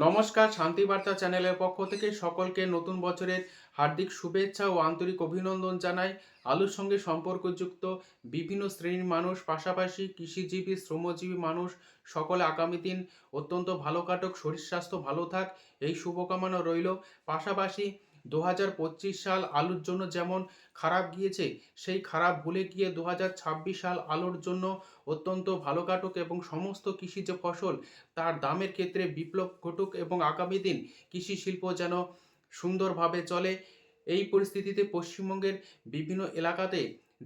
নমস্কার, শান্তিবার্তা চ্যানেলের পক্ষ থেকে সকলকে নতুন বছরের হার্দিক শুভেচ্ছা ও আন্তরিক অভিনন্দন জানাই। আলুর সঙ্গে সম্পর্কযুক্ত বিভিন্ন শ্রেণীর মানুষ, পাশাপাশি কৃষিজীবী, শ্রমজীবী মানুষ সকলে আগামী দিন অত্যন্ত ভালো কাটুক, শরীর স্বাস্থ্য ভালো থাক, এই শুভকামনা রইল। পাশাপাশি 2025 সাল আলুর জন্য যেমন খারাপ গিয়েছে, সেই খারাপ ভুলে গিয়ে 2026 সাল আলুর জন্য অত্যন্ত ভালো কাটুক এবং সমস্ত কৃষিজ ফসল তার দামের ক্ষেত্রে বিপ্লব ঘটুক এবং আগামী দিন কৃষি শিল্প যেন সুন্দরভাবে চলে। এই পরিস্থিতিতে পশ্চিমবঙ্গের বিভিন্ন এলাকাতে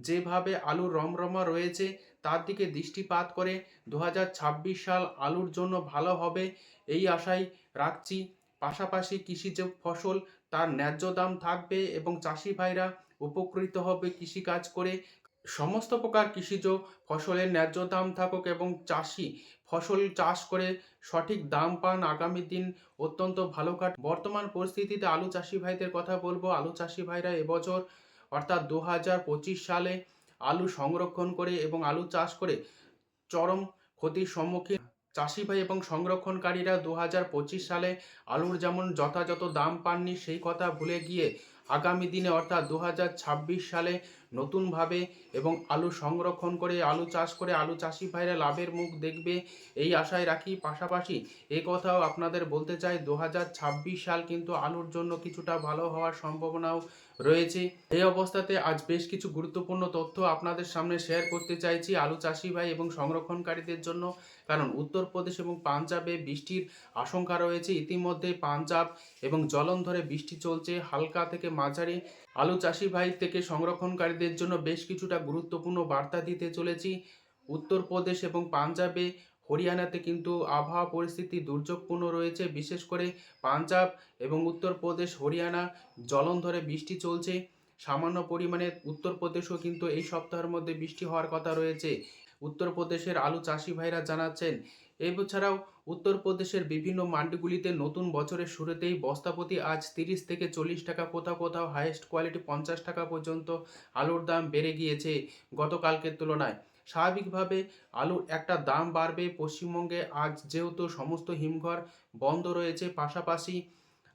যেভাবে আলুর রমরমা রয়েছে তার দিকে দৃষ্টিপাত করে 2026 সাল আলুর জন্য ভালো হবে এই আশাই রাখছি। পাশাপাশি কৃষিজ ফসল তার ন্যায্য দাম থাকবে এবং চাষি ভাইরা উপকৃত হবে কৃষিকাজ করে। সমস্ত প্রকার কৃষিজ ফসলের ন্যায্য দাম থাকুক এবং চাষি ফসল চাষ করে সঠিক দাম পান, আগামী দিন অত্যন্ত ভালো বর্তমান পরিস্থিতিতে আলু চাষি ভাইদের কথা বলবো। আলু চাষি ভাইরা এবছর অর্থাৎ 2025 সালে আলু সংরক্ষণ করে এবং আলু চাষ করে চরম ক্ষতির সম্মুখীন চাষি ভাই এবং সংরক্ষণকারীরা। 2025 সালে আলুর যেমন যথাযথ দাম পাননি, সেই কথা ভুলে গিয়ে আগামী দিনে অর্থাৎ 2026 সালে নতুনভাবে এবং আলু সংরক্ষণ করে আলু চাষ করে আলু চাষি ভাইরা লাভের মুখ দেখবে এই আশায় রাখি। পাশাপাশি এ কথাও আপনাদের বলতে চাই, 2026 সাল কিন্তু আলুর জন্য কিছুটা ভালো হওয়ার সম্ভাবনাও রয়েছে। এই অবস্থাতে আজ বেশ কিছু গুরুত্বপূর্ণ তথ্য আপনাদের সামনে শেয়ার করতে চাইছি আলু চাষি ভাই এবং সংরক্ষণকারীদের জন্য। কারণ উত্তরপ্রদেশ এবং পাঞ্জাবে বৃষ্টির আশঙ্কা রয়েছে। ইতিমধ্যে পাঞ্জাব এবং জলন্ধরে বৃষ্টি চলছে হালকা থেকে মাঝারি। আলু চাষি ভাই থেকে সংরক্ষণকারীদের জন্য বেশ কিছুটা গুরুত্বপূর্ণ বার্তা দিতে চলেছি। উত্তরপ্রদেশ এবং পাঞ্জাবে, হরিয়ানাতে কিন্তু আবহাওয়া পরিস্থিতি দুর্যোগপূর্ণ রয়েছে। বিশেষ করে পাঞ্জাব এবং উত্তরপ্রদেশ, হরিয়ানা, জলন্ধরে বৃষ্টি চলছে সামান্য পরিমাণে। উত্তরপ্রদেশও কিন্তু এই সপ্তাহের মধ্যে বৃষ্টি হওয়ার কথা রয়েছে, উত্তরপ্রদেশের আলু চাষি ভাইরা জানাচ্ছেন। এছাড়াও উত্তরপ্রদেশের বিভিন্ন মান্ডিগুলিতে নতুন বছরের শুরুতেই বস্তাপ্রতি আজ 30 থেকে 40 টাকা, কোথাও কোথাও হাইয়েস্ট কোয়ালিটি 50 টাকা পর্যন্ত আলুর দাম বেড়ে গিয়েছে গতকালকের তুলনায়। স্বাভাবিকভাবে আলুর একটা দাম বাড়বে পশ্চিমবঙ্গে আজ, যেহেতু সমস্ত হিমঘর বন্ধ রয়েছে। পাশাপাশি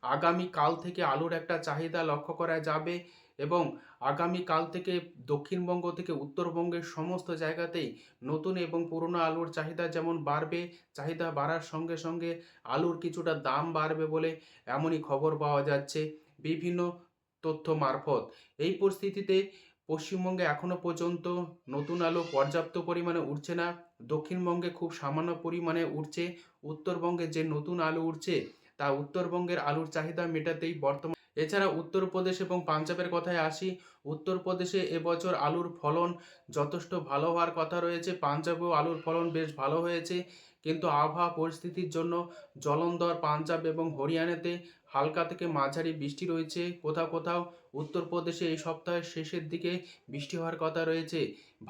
আগামী কাল থেকে আলুর একটা চাহিদা লক্ষ্য করা যাবে এবং আগামী কাল থেকে দক্ষিণবঙ্গ থেকে উত্তরবঙ্গের সমস্ত জায়গাতেই নতুন এবং পুরনো আলুর চাহিদা যেমন বাড়বে, চাহিদা বাড়ার সঙ্গে সঙ্গে আলুর কিছুটা দাম বাড়বে বলে এমনই খবর পাওয়া যাচ্ছে বিভিন্ন তথ্য মারফত। এই পরিস্থিতিতে পশ্চিমবঙ্গে এখনও পর্যন্ত নতুন আলু পর্যাপ্ত পরিমাণে উঠছে না। দক্ষিণবঙ্গে খুব সামান্য পরিমাণে উঠছে। উত্তরবঙ্গে যে নতুন আলু উঠছে তা উত্তরবঙ্গের আলুর চাহিদা মেটাতেই বর্তমান। এছাড়া উত্তরপ্রদেশ এবং পাঞ্জাবের কথায় আসি। উত্তরপ্রদেশে এবছর আলুর ফলন যথেষ্ট ভালো হওয়ার কথা রয়েছে। পাঞ্জাবেও আলুর ফলন বেশ ভালো হয়েছে, কিন্তু আবহাওয়া পরিস্থিতির জন্য জলন্ধর, পাঞ্জাব এবং হরিয়ানাতে হালকা থেকে মাঝারি বৃষ্টি রয়েছে। কোথাও কোথাও উত্তরপ্রদেশে এই সপ্তাহের শেষের দিকে বৃষ্টি হওয়ার কথা রয়েছে।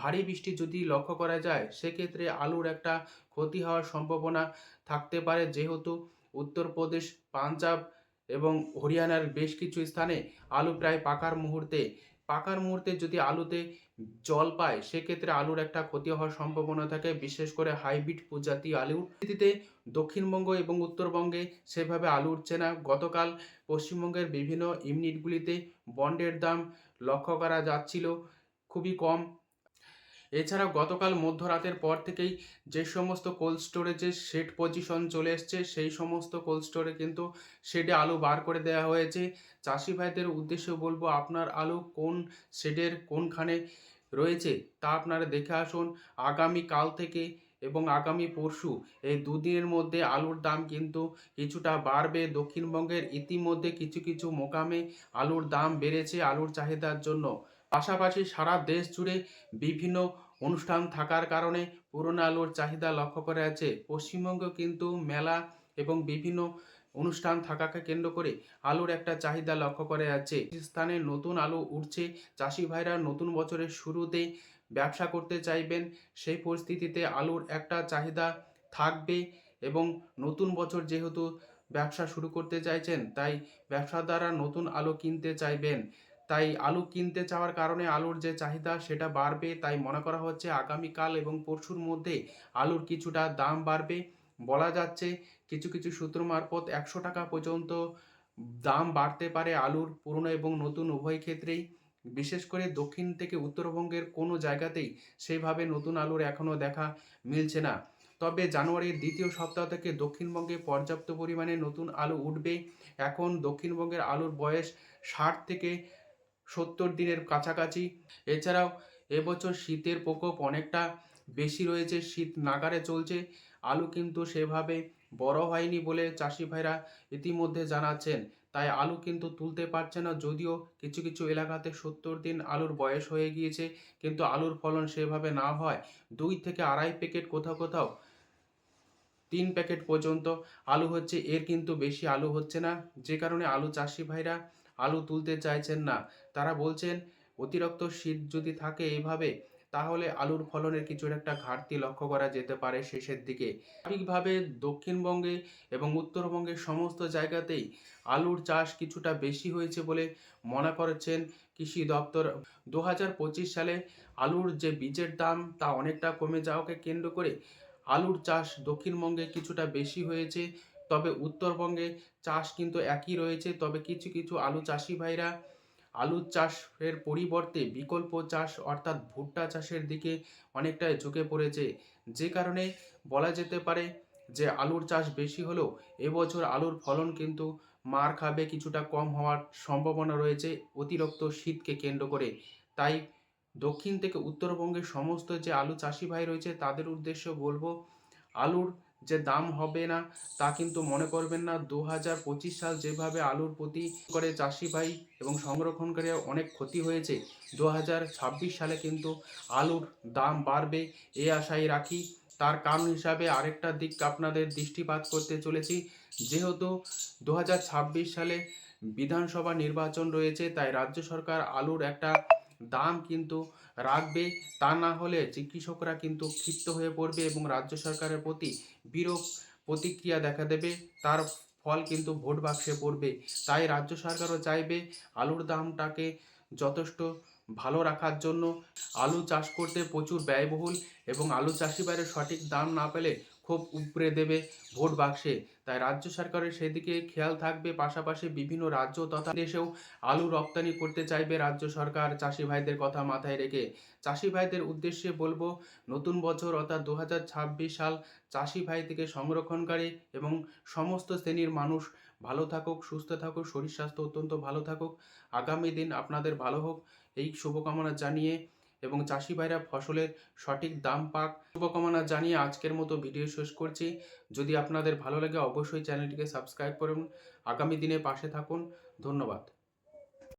ভারী বৃষ্টি যদি লক্ষ্য করা যায় সেক্ষেত্রে আলুর একটা ক্ষতি হওয়ার সম্ভাবনা থাকতে পারে, যেহেতু উত্তরপ্রদেশ, পাঞ্জাব এবং হরিয়ানার বেশ কিছু স্থানে আলু প্রায় পাকার মুহূর্তে যদি আলুতে জল পায় সেক্ষেত্রে আলুর একটা ক্ষতি হওয়ার সম্ভাবনা থাকে, বিশেষ করে হাইব্রিড প্রজাতি আলুর পরিস্থিতিতে। দক্ষিণবঙ্গ এবং উত্তরবঙ্গে সেভাবে আলু উঠছে না। গতকাল পশ্চিমবঙ্গের বিভিন্ন ইউনিটগুলিতে বন্ডের দাম লক্ষ্য করা যাচ্ছিল খুবই কম। এছাড়াও গতকাল মধ্যরাতের পর থেকেই যে সমস্ত কোল্ড স্টোরেজে শেড পজিশন চলে এসছে, সেই সমস্ত কোল্ড স্টোরে কিন্তু শেডে আলু বার করে দেওয়া হয়েছে। চাষি ভাইদের উদ্দেশ্যে বলবো, আপনার আলু কোন শেডের কোনখানে রয়েছে তা আপনারা দেখে আসুন। আগামী কাল থেকে এবং আগামী পরশু এই দুদিনের মধ্যে আলুর দাম কিন্তু কিছুটা বাড়বে। দক্ষিণবঙ্গের ইতিমধ্যে কিছু কিছু মোকামে আলুর দাম বেড়েছে আলুর চাহিদার জন্য। পাশাপাশি সারা দেশ জুড়ে বিভিন্ন অনুষ্ঠান থাকার কারণে পুরনো আলুর চাহিদা লক্ষ্য করা যাচ্ছে। পশ্চিমবঙ্গেও কিন্তু মেলা এবং বিভিন্ন অনুষ্ঠান থাকাকে কেন্দ্র করে আলুর একটা চাহিদা লক্ষ্য করা যাচ্ছে। স্থানে নতুন আলু উঠছে, চাষি ভাইরা নতুন বছরের শুরুতে ব্যবসা করতে চাইবেন, সেই পরিস্থিতিতে আলুর একটা চাহিদা থাকবে এবং নতুন বছর যেহেতু ব্যবসা শুরু করতে চাইছেন, তাই ব্যবসাদাররা নতুন আলু কিনতে চাইবেন। তাই আলু কিনতে চাওয়ার কারণে আলুর যে চাহিদা সেটা বাড়বে। তাই মনে করা হচ্ছে আগামীকাল এবং পরশুর মধ্যে আলুর কিছুটা দাম বাড়বে বলা যাচ্ছে। কিছু কিছু সূত্র মারফত 100 টাকা পর্যন্ত দাম বাড়তে পারে আলুর পুরনো এবং নতুন উভয় ক্ষেত্রেই। বিশেষ করে দক্ষিণ থেকে উত্তরবঙ্গের কোনো জায়গাতেই সেইভাবে নতুন আলুর এখনও দেখা মিলছে না। তবে জানুয়ারির দ্বিতীয় সপ্তাহ থেকে দক্ষিণবঙ্গে পর্যাপ্ত পরিমাণে নতুন আলু উঠবে। এখন দক্ষিণবঙ্গের আলুর বয়স 60 থেকে 70 দিনের কাছাকাছি। এছাড়াও এবছর শীতের প্রকোপ অনেকটা বেশি রয়েছে, শীত নাগারে চলছে। আলু কিন্তু সেভাবে বড় হয়নি বলে চাষি ভাইরা ইতিমধ্যে জানাচ্ছেন। তাই আলু কিন্তু তুলতে পারছে না, যদিও কিছু কিছু এলাকাতে 70 দিন আলুর বয়স হয়ে গিয়েছে, কিন্তু আলুর ফলন সেভাবে না হয় 2 থেকে আড়াই প্যাকেট, কোথাও কোথাও 3 প্যাকেট পর্যন্ত আলু হচ্ছে, এর কিন্তু বেশি আলু হচ্ছে না। যে কারণে আলু চাষি ভাইরা আলু তুলতে চাইছেন না। তারা বলছেন অতিরিক্ত শীত যদি থাকে এভাবে, তাহলে আলুর ফলনের কিছু একটা ঘাটতি লক্ষ্য করা যেতে পারে শেষের দিকে। স্বাভাবিকভাবে দক্ষিণবঙ্গে এবং উত্তরবঙ্গের সমস্ত জায়গাতেই আলুর চাষ কিছুটা বেশি হয়েছে বলে মনে করছেন কৃষি দপ্তর। 2025 সালে আলুর যে বীজের দাম তা অনেকটা কমে যাওয়াকে কেন্দ্র করে আলুর চাষ দক্ষিণবঙ্গে কিছুটা বেশি হয়েছে। তবে উত্তরবঙ্গে চাষ কিন্তু একই রয়েছে। তবে কিছু কিছু আলু চাষি ভাইরা আলু চাষের পরিবর্তে বিকল্প চাষ অর্থাৎ ভুট্টা চাষের দিকে অনেকটাই ঝুঁকে পড়েছে। যে কারণে বলা যেতে পারে যে আলুর চাষ বেশি হলেও এবছর আলুর ফলন কিন্তু মার খাবে, কিছুটা কম হওয়ার সম্ভাবনা রয়েছে অতিরিক্ত শীতকে কেন্দ্র করে। তাই দক্ষিণ থেকে উত্তরবঙ্গের সমস্ত যে আলু চাষি ভাই রয়েছে তাদের উদ্দেশ্যে বলবো, আলুর যে দাম হবে না তা কিন্তু মনে করবেন না। 2025 সাল যেভাবে আলুর প্রতি করে চাষি ভাই এবং সংরক্ষণকারী অনেক ক্ষতি হয়েছে, 2026 সালে কিন্তু আলুর দাম বাড়বে এ আশাই রাখি। তার কারণ হিসাবে আরেকটা দিক আপনাদের দৃষ্টিপাত করতে চলেছি। যেহেতু 2026 সালে বিধানসভা নির্বাচন রয়েছে, তাই রাজ্য সরকার আলুর একটা দাম কিন্তু রাখবে। তা না হলে কৃষকরা কিন্তু ক্ষিপ্ত হয়ে পড়বে এবং রাজ্য সরকারের প্রতি বিরূপ প্রতিক্রিয়া দেখা দেবে। তার ফল কিন্তু ভোট বাক্সে পড়বে। তাই রাজ্য সরকারও চাইবে আলুর দামটাকে যথেষ্ট ভালো রাখার জন্য। আলু চাষ করতে প্রচুর ব্যয়বহুল এবং আলু চাষি বাইরে সঠিক দাম না পেলে খুব উপড়ে দেবে ভোট বাক্সে। তাই রাজ্য সরকারের সেদিকে খেয়াল থাকবে। পাশাপাশি বিভিন্ন রাজ্য তথা দেশেও আলু রপ্তানি করতে চাইবে রাজ্য সরকার, চাষি ভাইদের কথা মাথায় রেখে। চাষি ভাইদের উদ্দেশ্যে বলবো, নতুন বছর অর্থাৎ 2026 সাল চাষি ভাই থেকে সংরক্ষণকারী এবং সমস্ত শ্রেণীর মানুষ ভালো থাকুক, সুস্থ থাকুক, শরীর স্বাস্থ্য অত্যন্ত ভালো থাকুক। আগামী দিন আপনাদের ভালো হোক এই শুভকামনা জানিয়ে এবং চাষি ভাইরা ফসলের সঠিক দাম পাক শুভকামনা জানিয়ে আজকের মতো ভিডিও শেষ করছি। যদি আপনাদের ভালো লাগে অবশ্যই চ্যানেলটিকে সাবস্ক্রাইব করুন। আগামী দিনে পাশে থাকুন। ধন্যবাদ।